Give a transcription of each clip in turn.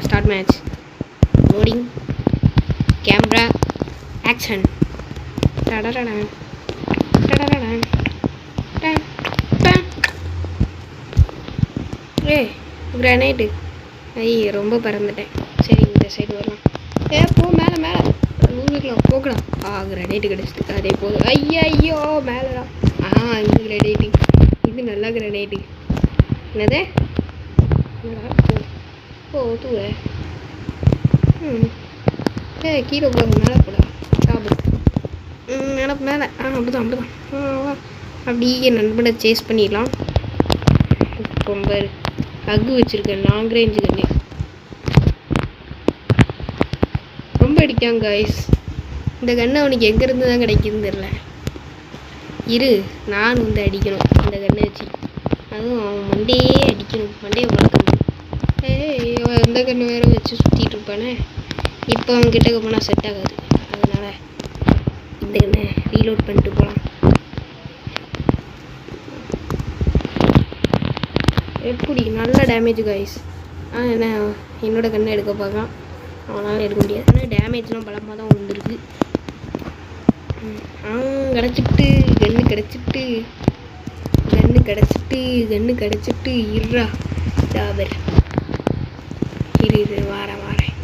Start match. Loading. Camera. Action. டடடடன் டடடடன் டன் டன். கிரானைட்டு. ரொம்ப பறந்துட்டேன். சரி, இந்த சைடு வரலாம். போ மேலே மேலே ஊருக்கலாம் போகலாம். கிரானைட்டு கிடச்சிட்டு அதே போதும். ஐயோ மேலேடா. இந்த கிரானைட்டு இது நல்லா கிரானைட்டு. என்னது தூர கீழே போக மேலே போடா டாபு நினப்பு மேலே அப்படிதான் அப்படியே என் நண்பனை சேஸ் பண்ணிடலாம். ரொம்ப ஹக்கு வச்சுருக்கேன். லாங் ரேஞ்சு கண்ணு ரொம்ப அடிக்காங்க காய்ஸ். இந்த கண்ணை அவனுக்கு எங்கேருந்து தான் கிடைக்குதுன்னு தெரில. நான் வந்து அடிக்கணும் இந்த கண்ணை வச்சு. அதுவும் அவன் மண்டையே அடிக்கணும். மண்டையை வளர்க்கணும். இந்த கண்ணு வேறு வச்சு சுற்றிட்டு இருப்பானே. இப்போ அவன்கிட்ட போனால் செட் ஆகாது. அதனால் இந்த கண்ணை ரீலோட் பண்ணிட்டு போகலாம். எப்படி நல்ல டேமேஜ் காய்ஸ். என்ன என்னோட கண்ணை எடுக்க பார்க்கலாம். அவனால் எடுக்க முடியாது. ஆனால் டேமேஜ்லாம் பலமாக தான் வந்துருக்கு. கிடச்சிட்டு கன்று கிடச்சிட்டு இருறா டாபர். வாரேன்.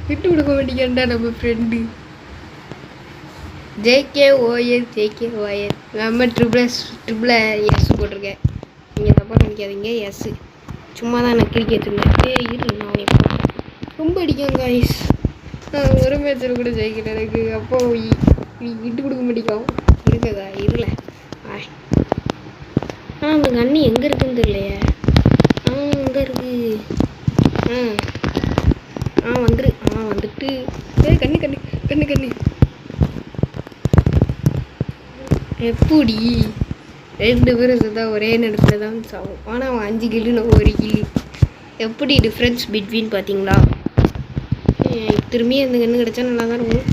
விட்டு கொடுக்க மாட்டேங்கண்டா நம்ம ஃப்ரெண்டு. JKOS நம்ம ட்ரிபிள் எஸ் போட்டிருக்கேன். நீங்கள் தப்பாக நினைக்காதீங்க. எஸ் சும்மா தான் நான் கிரிக்கெட் இருந்தேன். நான் ரொம்ப அடிக்கும் காய்ஸ். நான் ஒரு மேட்சில் கூட ஜெயிக்கிறேன். எனக்கு அப்போ விட்டு கொடுக்க மாட்டேங்கும். இருக்கதா இருல. அந்த கண்ணு எங்கே இருக்குன்னு தெரியலையே. அங்கே இருக்கு. வந்துட்டு கண்ணு எப்படி 2 பேரும் சேர்த்தா ஒரே நேரத்தில் தான் சாகும். ஆனால் அவன் 5 கிலோ நான் 1 கிலோ. எப்படி டிஃப்ரென்ஸ் பிட்வீன் பார்த்தீங்களா? திரும்பி அந்த கன்று கிடச்சா நல்லா தான் இருக்கும்.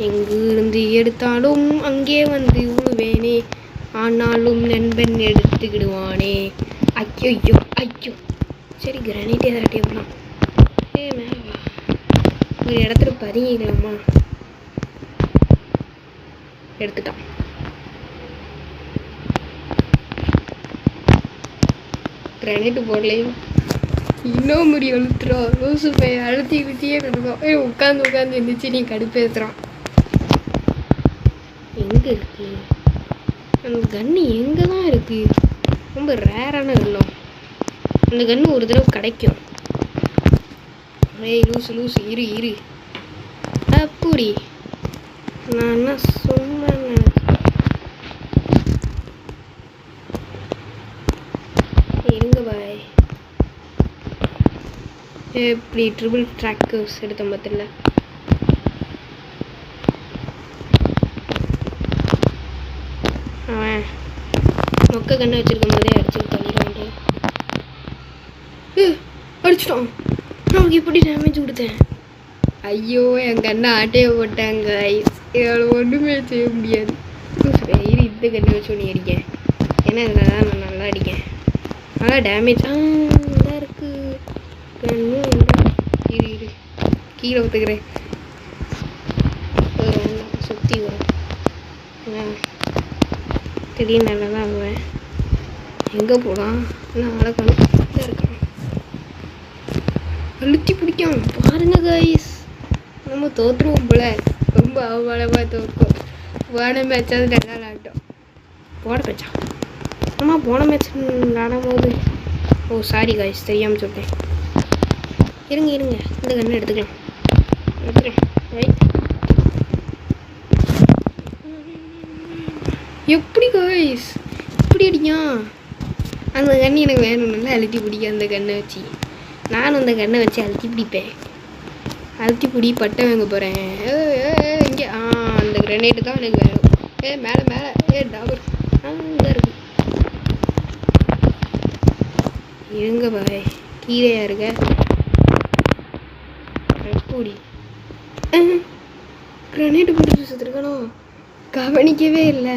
எங்கிருந்து எடுத்தாலும் அங்கே வந்து விழுவேனே. ஆனாலும் நண்பன் எடுத்துக்கிடுவானே. ஐயோ. சரி, கிரானைட் ஏதாட்டே பண்ணலாம். மேவா ஒரு இடத்துல பதுங்கிக்கலாமா? எடுத்துட்டான். கிரானைட்டு போடலையும் இன்னும் முடி அழுத்துறான். லூசு பையன் அழுத்திக்கிட்டே இருக்கோம். உட்காந்து இருந்துச்சு. நீ கடுப்பேற்றுறான். எங்கே இருக்கு அந்த கன்று? எங்கே தான் இருக்கு? ரொம்ப ரேரான கன்னும். அந்த கன்று ஒரு தடவை கிடைக்கும். லூசு இரு அப்படி நான் சும்மா இருங்க பாய். எப்படி ட்ரிபிள் ட்ராக்கர்ஸ் எடுத்த மத்தில அவன் மொக்க கண்ணை வச்சிருக்கும் போதே அடிச்சு தள்ளிடுவாங்க. அடிச்சிட்டான். அவனுக்கு எப்படி டேமேஜ் கொடுத்தேன்? ஐயோ, என் கண்ணை ஆட்டையை போட்டாங்க. இவளை ஒன்றுமே செய்ய முடியாது. இந்த கண்ணை வச்சு ஒன்று அடிக்கேன். ஏன்னா இதில் தான் நான் நல்லா அடிக்கேன். நல்லா டேமேஜ் நல்லா இருக்கு. இரு கீழே ஒத்துக்கிறேன். சுற்றி வரும். திடீர்னு நல்லா தான் ஆகுவேன். எங்கே போகலாம்? நான் அழகணும் இருக்கான். அழுத்தி பிடிக்கும் பாருங்க காய்ஸ். நம்ம தோற்றுருவோம் போல. ரொம்ப அவமானமாக தோற்கும். போன மேட்சாவது நல்லா விளாட்டோம். போன மேட்ச் விளாடும் போது சாரி காய்ஸ், தெரியாமல் சொல்லிட்டேன். இருங்க இந்த கண்ணை எடுத்துக்கலாம். ரைட். எப்படி காய்ஸ் இப்படி அடிக்கும்? அந்த கண்ணு எனக்கு வேணும். நல்லா அழுத்தி பிடிக்கும் அந்த கண்ணை வச்சு. நானும் அந்த கண்ணை வச்சு அழுத்தி பிடிப்பேன். அழுத்தி பிடி பட்டை வாங்க போகிறேன். இங்கே அந்த கிரனேட்டு தான் எனக்கு வேணும். மேலே டாபர் அங்கே இருக்கு. இருங்க பாய், கீரையா இருக்க எப்படி கிரனேட்டு பிடிச்சி சுற்றுருக்கணும். கவனிக்கவே இல்லை.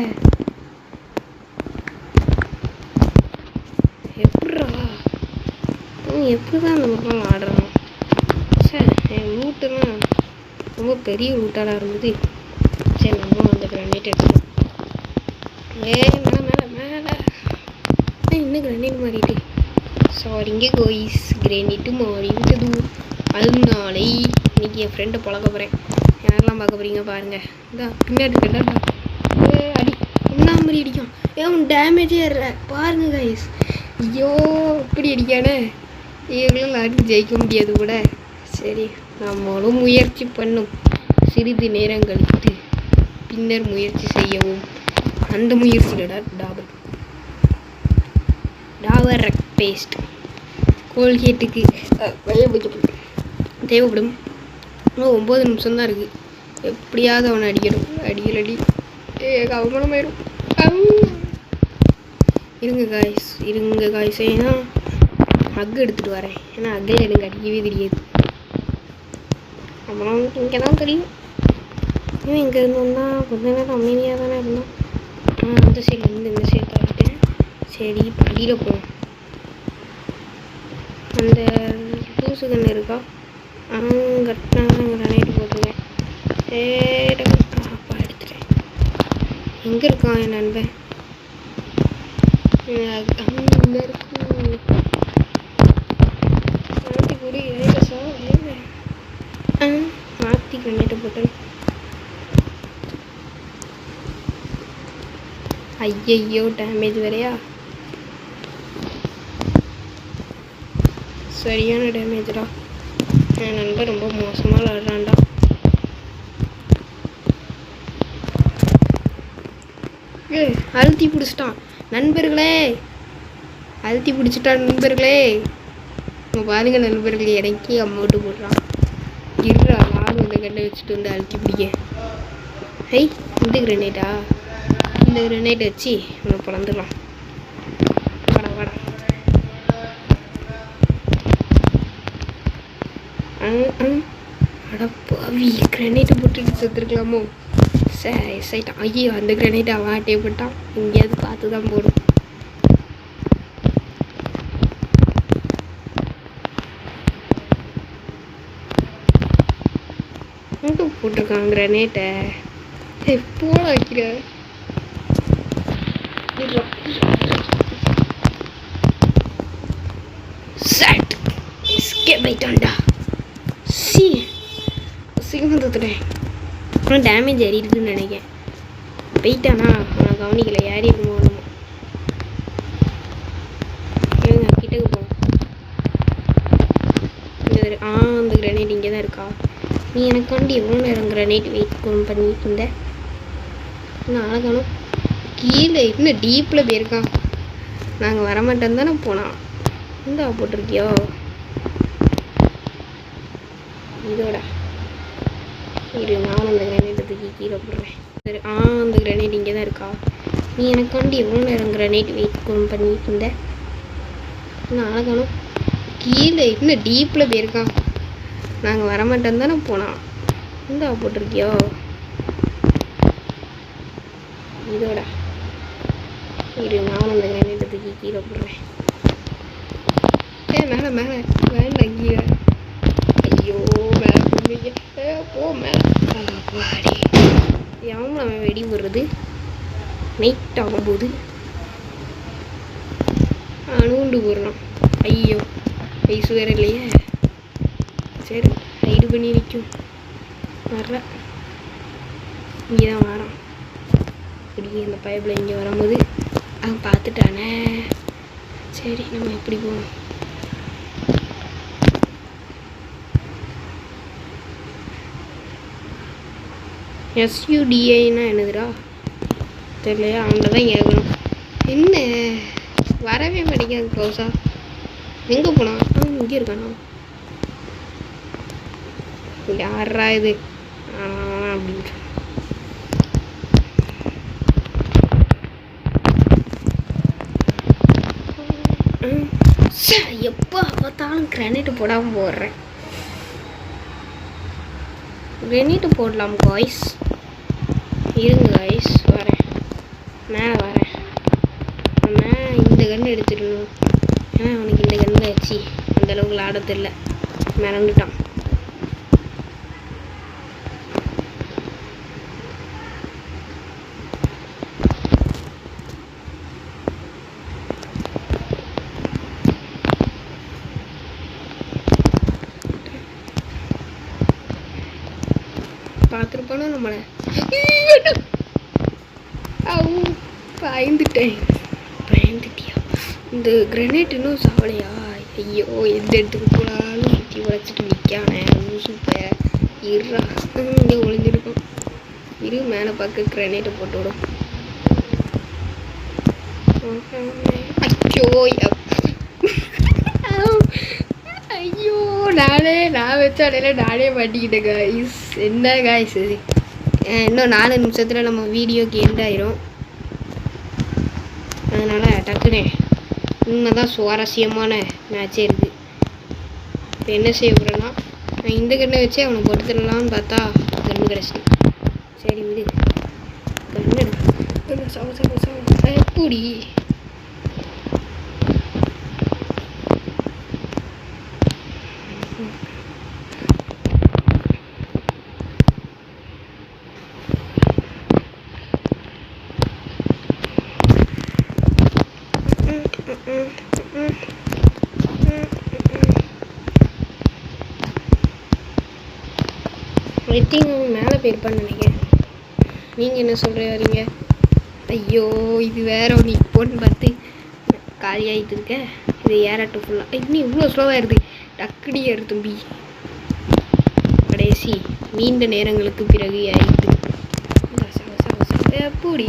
எப்படி அவன் எப்படி தான் அந்த மாதிரிலாம் ஆடுறான்? சார் என் லூட்டுலாம் ரொம்ப பெரிய லூட்டாக இருந்தது. சரி நம்மளும் அந்த கிரானைட் எடுத்துக்கலாம். மேலே மேலே மேலே இன்னும் கிரானைட் மாறிட்டு சாரிங்க கோயிஸ், கிரானைட்டு மாறிவிட்டது. அதனாலே இன்னைக்கு என் ஃப்ரெண்டை பழக்க போகிறேன். யாரெல்லாம் பார்க்க போகிறீங்க பாருங்கள். இந்தா பின்னாடி இருக்கா அடி என்ன மாதிரி அடிக்கும். ஏன் டேமேஜே ஏற பாருங்க கைஸ். ஐயோ இப்படி அடிக்கானே, இவங்களாம் அடி ஜெயிக்க முடியாது கூட. சரி நம்மளும் முயற்சி பண்ணும். சிறிது நேரம் கழித்து பின்னர் முயற்சி செய்யவும். அந்த முயற்சியிலடா டாபர் ரெக் பேஸ்ட் கோல்கேட்டுக்கு தேவைப்படும். இன்னும் 9 நிமிஷம் தான் இருக்குது. எப்படியாவது அவனை அடிக்கணும். அடி அவமானமாயிடும். இருங்க காய்ஸ் ஏன்னா ஹக் எடுத்துகிட்டு வரேன். ஏன்னா ஹக்கில் எனக்கு அடிக்கவே தெரியாது. அப்புறம் இங்கே தான் தெரியும். இவன் இங்கே இருந்தோம்னா கொஞ்ச நேரம் அமைதியாக தானே இருந்தோம். அந்த சைட்லேருந்து இந்த சைடு தள்ளிட்டேன். சரி படியில் போவோம். அந்த தூசு கண்ணு இருக்கா கிரானைட் போட்டுருக்கேன். அப்பா எடுத்துட்டேன். எங்கே இருக்கான் என் நண்பன்? அங்கே இருக்கும். மாற்றி கிரானைட்டை போட்டேன். ஐயையோ டேமேஜ் வேறையா? சரியான டேமேஜ்டா. என் நண்பர் ரொம்ப மோசமாக விளாட்றான்டா. அழுத்தி பிடிச்சிட்டான் நண்பர்களே, அழுத்தி பிடிச்சிட்டான் நண்பர்களே. பாருங்க நண்பர்களே, இறக்கி அமௌண்ட்டு போடுறான். இருறா நானும் இந்த கண்ணை வச்சுட்டு வந்து அழுத்தி பிடிக்க. இந்த கிரனேட்டா? இந்த கிரனேட் வச்சு நம்ம பிறந்துடலாம். வாடா அடப்பாவி, கிரனேட்டை போட்டுட்டு செத்துருக்கலாமோ? சைட்டான். ஐயோ அந்த கிரனேட்டை வாட்டே போட்டான். எங்கேயாவது பார்த்து தான் போடும். போட்டிருக்கான் கிரனேட்டை. போட வைக்கிற போயிட்டான்டா. சீக்கிரம் தத்துட்டேன். ஆனால் டேமேஜ் ஏறிடுதுன்னு நினைக்கிறேன். போயிட்டானா நான் கவனிக்கல. யாரி இருக்குமோ நம்ம கிட்டக்கு போகணும். அந்த கிரனேட் இங்கே தான் இருக்கா? நீ எனக்காண்டி எவ்வளோ நேரம் கிரனேட் வெயிட் பண்ணிட்டு இருந்த? இன்னும் அழகானும் கீழே இன்னும் டீப்பில் போயிருக்கான். நாங்கள் வரமாட்டேன்னு தானே போனான். இந்தா போட்டிருக்கியோ இதோட இரு. நானும் அந்த கிரனேட்டை தூக்கி கீழே போடுறேன். சரி அந்த கிரனேட் இங்கே தான் இருக்கா? நீ எனக்காண்டி எவ்வளோ நேரம் கிரனேட் வெயிட் பண்ணிட்டு இருந்த? இன்னும் அழகானும் கீழே இன்னும் டீப்பில் போயிருக்கான். நாங்கள் வரமாட்டேன்னு தானே போனான். இந்தா போட்டிருக்கியோ இதோட இரு. நானும் அந்த கிரனேட்டை தூக்கி கீழே போடுறேன். மேலே மேலே வேண்டாம் கீழே. ஐயோ மேலே போடுவீங்க. போ மேலே. பாடி எவன் நம்ம வெடி விடுறது? நைட் ஆகும்போது அணுண்டு போடுறான். ஐயோ வயசு வேறு இல்லையே. சரி ரைடு பண்ணி நிற்கும். வர்ற இங்கே தான் வரான். இப்படி இந்த பைப்பில் இங்கே வரும்போது அவன் பார்த்துட்டானே. சரி நம்ம எப்படி போவோம்? SUDAன்னா என்னதுடா தெரியலையா? அவன்கிட்ட தான் கேட்கணும். என்ன வரவே மாட்டேங்காது க்ளோஸா. எங்கே போனான்? இங்கே இருக்கானா? யாரா இது அப்படின்ட்டு எப்போ பார்த்தாலும் கிரானைட்டு போடாமல் போடுறேன். கிரானைட்டு போடலாம் காய்ஸ். இருங்க காய்ஸ் வரேன். மேலே வரேன். நம்ம இந்த கன்று எடுத்துடணும். ஏன்னா அவனுக்கு இந்த கன்னில் வச்சு அந்தளவுக்கு ஆட தெரியல, மிரண்டுட்டான். பார்த்துருப்பானோ நம்மளை. பயந்துட்டியா? இந்த கிரனேட் இன்னும் சாவலையா? ஐயோ, எந்த இடத்துக்கு போனாலும் சுற்றி உழைச்சிட்டு நிற்கானே சூப்பர். இருறா, இங்கே ஒளிஞ்சிருக்கும். இரு, மேலே பார்க்க கிரனேட்டை போட்டு விடும். ஐயோ, நான் வச்ச அடையில நானே மாட்டிக்கிட்டேன் காய்ஸ். என்ன காய்ஸ் இது? இன்னும் 4 நிமிஷத்தில் நம்ம வீடியோக்கு எண்ட் ஆயிரும். அதனால் டக்குனே உண்மைதான் சுவாரஸ்யமான மேட்சே இருக்குது. இப்போ என்ன செய்ய போகிறேன்னா, நான் இந்த கண்ணை வச்சு அவனை படுத்துடலான்னு பார்த்தா கண்ணு கிடச்சி. சரி விடு, கண்ணு எப்படி மேலே போயிருப்பான்னு நினைக்கிறேன். நீங்கள் என்ன சொல்கிறீங்க? ஐயோ, இது வேற ஒன்று இப்போன்னு பார்த்து காலியாகிட்டு இருக்க. இது ஏறாட்டு ஃபுல்லாக இன்னும் இவ்வளோ ஸ்லோவாக இருக்குது. டக்குடி ஏறு தம்பி. கடைசி நீண்ட நேரங்களுக்கு பிறகு ஆயிடுது. எப்படி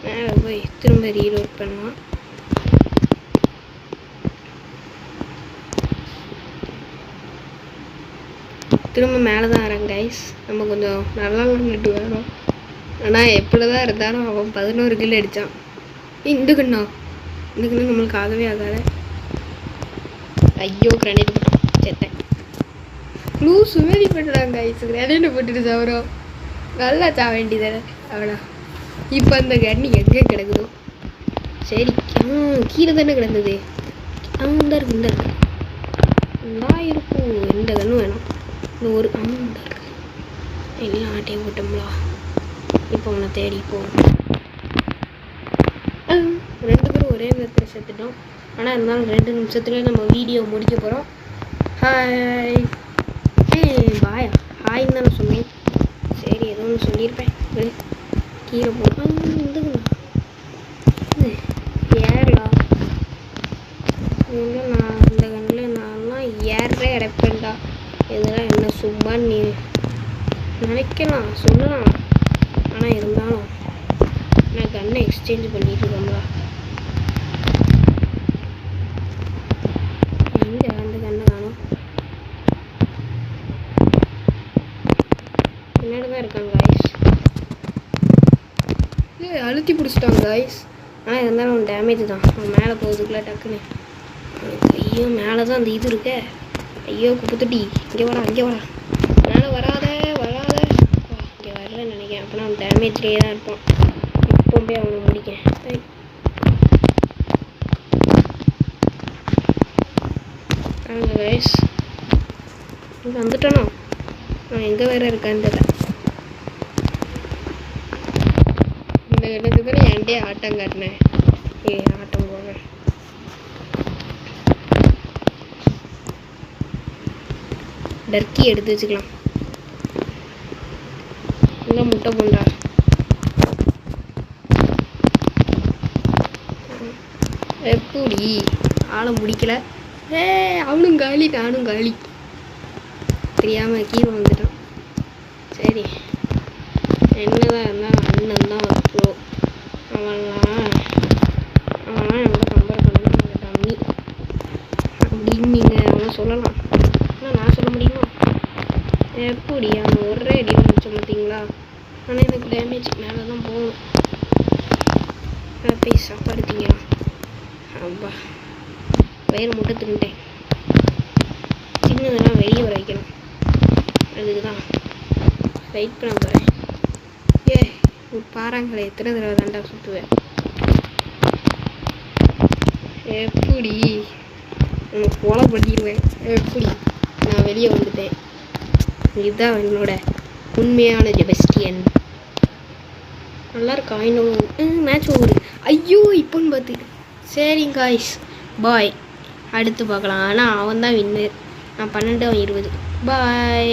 மேலே போய் திரும்ப ரீலோட் பண்ணலாம். திரும்ப மேலே தான் வரேன் கைஸ். நம்ம கொஞ்சம் நல்லா நின்றுட்டு வரோம். ஆனால் எப்படி தான் இருந்தாலும் அவன் 11 கில் அடித்தான். இந்த கண்ணா நம்மளுக்கு ஆகவே ஆகாத. ஐயோ, கிரனேட் போட்டோம், செத்தேன். லூஸ் மாரி பண்ணுறாங்க கைஸ். கிரனேட்டை போட்டுட்டு தவறோம். நல்லா சா வேண்டியதானே அவனா. இப்போ அந்த கண்ணி எங்கே கிடக்குதோ? சரி, கீழே தானே கிடந்தது. இந்த இருக்கு, இந்த இருக்கு, நான் இருக்கும். எந்த கண்ணும் வேணும். இந்த ஒரு இந்த இருக்கு. எல்லாம் ஆட்டையும் போட்டோம்லா. இப்போ அவனை தேடி போவோம். 2 பேரும் ஒரே நேரத்தில் செத்துட்டோம். ஆனால் இருந்தாலும் 2 நிமிஷத்துல நம்ம வீடியோ முடிக்க போகிறோம். ஹாய். பாயா ஹாய்ன்னு தானே சொன்னேன். சரி, ஏதோ ஒன்று சொல்லியிருப்பேன். கீழே போகலாம். ஏறலா நான் இந்த கண்ணில் நான்லாம் ஏறே இறப்பேன்டா. இதெல்லாம் என்ன சும்மா நீ நினைக்கலாம், சொல்லலாம். ஆனால் இருந்தாலும் நான் கண்ணை எக்ஸ்சேஞ்ச் பண்ணிட்டு இருக்கோம்ல. எங்கே அந்த கண்ணை காணும்? பின்னாடி தான் இருக்காங்க காய்ஸ். அழுத்தி பிடிச்சிட்டாங்க காய்ஸ். ஆனால் இருந்தாலும் டேமேஜ் தான். அவன் மேலே போகிறதுக்குள்ள டக்குன்னு. ஐயோ, மேலே தான் அந்த இது இருக்க. ஐயோ, குப்பத்துட்டி, இங்கே வரா, இங்கே வரா. மேலே வராத இங்கே வரலன்னு நினைக்கிறேன். அப்போனா அவன் டேமேஜ்லேயே தான் இருப்பான். இப்போ போய் அவனை முடிக்கேன். கைஸ், இங்கே வந்துட்டானோ? அவன் எங்கே வேற இருக்கான்னு தெரியல. இந்த எனக்கு தானே என்டே ஆட்டம் காட்டினேன். ஆட்டம் போவேன். டர்க்கி எடுத்து வச்சுக்கலாம். இந்த முட்டை போண்டா. எப்படி ஆளை முடிக்கல. அவனும் காலி, நானும் காலி. தெரியாமல் கீழே வந்துட்டான். சரி, என்னதான் இருந்தாலும் அண்ணன் தான் ப்ரோ. அவன்லாம் என்னோட கம்பேர் பண்ணணும் டம்மி அப்படின்னு அவன் சொல்லலாம். ஆனால் நான் சொல்ல முடியுமா? எப்படி அவன் ஒரே அடி முடிச்சோம் பார்த்தீங்களா? ஆனால் எனக்கு டேமேஜ் மேலே தான் போகணும். போய் சாப்பாடு திங்கலாம். அப்பா, வயிறு முட்டை தின்ட்டேன். சின்னதெல்லாம் வெளியே வர வைக்கணும். அதுக்கு தான் வெயிட் பண்ண போகிறேன். ஏ ஒரு பாறாங்களை எத்தனை தடவை தாண்டா சுற்றுவேன். எப்படி கொலை பண்ணிடுவேன். எப்படி நான் வெளியே வந்துட்டேன். இதுதான் என்னோட உண்மையான ஜெபஸ்டியன். நல்லா இருக்கா? இன்னும் மேட்ச் ஓவர். ஐயோ இப்போன்னு பார்த்து. சரிங்க காய்ஸ், பாய். அடுத்து பார்க்கலாம். ஆனால் அவன் தான் வின்னர். நான் 12 அவன் 20. பாய்.